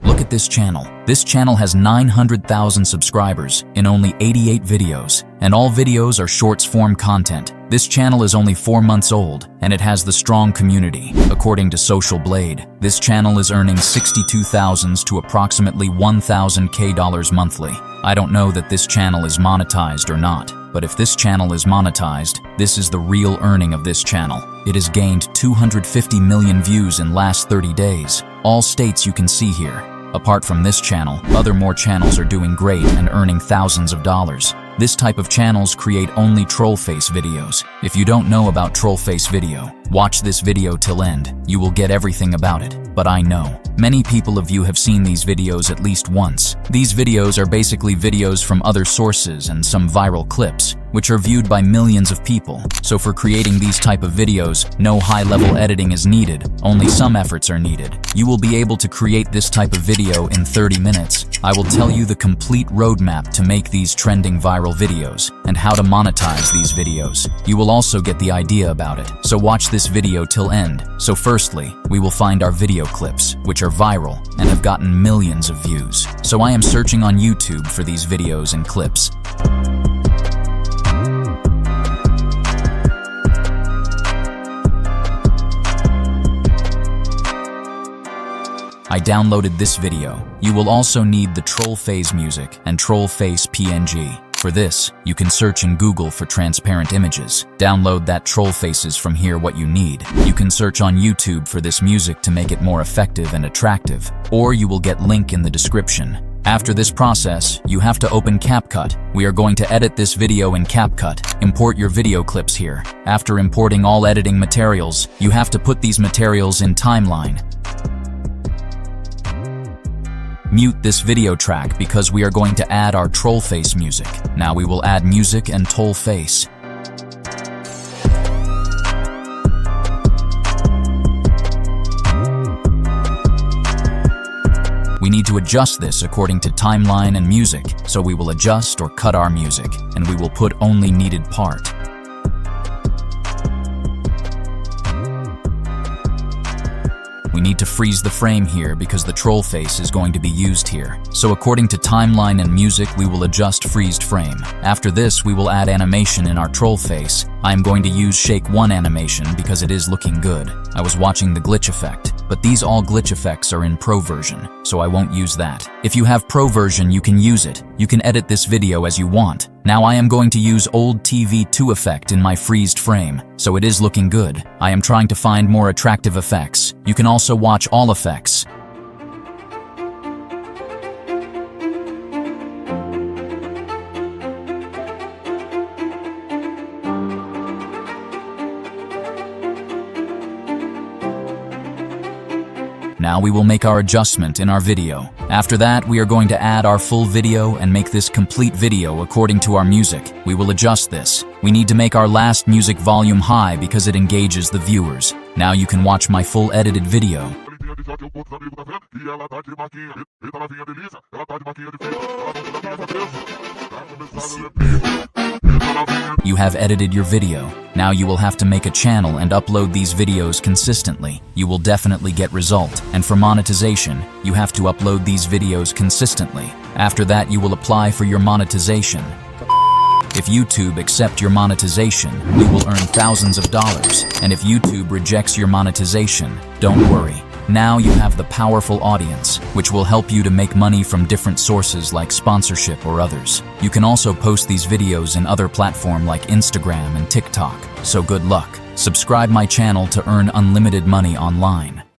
Look at this channel. This channel has 900,000 subscribers in only 88 videos, and all videos are shorts form content. This channel is only 4 months old, and it has the strong community. According to Social Blade, this channel is earning $62,000 to approximately $1,000 monthly. I don't know that this channel is monetized or not, but if this channel is monetized, this is the real earning of this channel. It has gained 250 million views in last 30 days. All states you can see here. Apart from this channel, other more channels are doing great and earning thousands of dollars. This type of channels create only troll face videos. If you don't know about troll face video, watch this video till end. You will get everything about it. But I know, many people of you have seen these videos at least once. These videos are basically videos from other sources and some viral clips, which are viewed by millions of people. So for creating these type of videos, no high-level editing is needed, only some efforts are needed. You will be able to create this type of video in 30 minutes. I will tell you the complete roadmap to make these trending viral videos and how to monetize these videos. You will also get the idea about it. So watch this video till end. So firstly, we will find our video clips, which are viral and have gotten millions of views. So I am searching on YouTube for these videos and clips. I downloaded this video. You will also need the troll phase music and troll face PNG. For this, you can search in Google for transparent images. Download that troll faces from here what you need. You can search on YouTube for this music to make it more effective and attractive, or you will get link in the description. After this process, you have to open CapCut. We are going to edit this video in CapCut. Import your video clips here. After importing all editing materials, you have to put these materials in timeline. Mute this video track because we are going to add our troll face music. Now we will add music and troll face. We need to adjust this according to timeline and music, so we will adjust or cut our music, and we will put only needed part. We need to freeze the frame here because the troll face is going to be used here. So according to timeline and music, we will adjust freezed frame. After this, we will add animation in our troll face. I am going to use Shake 1 animation because it is looking good. I was watching the glitch effect, but these all glitch effects are in Pro version, so I won't use that. If you have Pro version, you can use it. You can edit this video as you want. Now I am going to use old TV 2 effect in my freezed frame, so it is looking good. I am trying to find more attractive effects. You can also watch all effects. Now we will make our adjustment in our video. After that, we are going to add our full video and make this complete video according to our music. We will adjust this. We need to make our last music volume high because it engages the viewers. Now you can watch my full edited video. You have edited your video. Now you will have to make a channel and upload these videos consistently. You will definitely get result. And for monetization, you have to upload these videos consistently. After that, you will apply for your monetization. If YouTube accepts your monetization, you will earn thousands of dollars. And if YouTube rejects your monetization, don't worry. Now you have the powerful audience, which will help you to make money from different sources like sponsorship or others. You can also post these videos in other platforms like Instagram and TikTok. So good luck. Subscribe my channel to earn unlimited money online.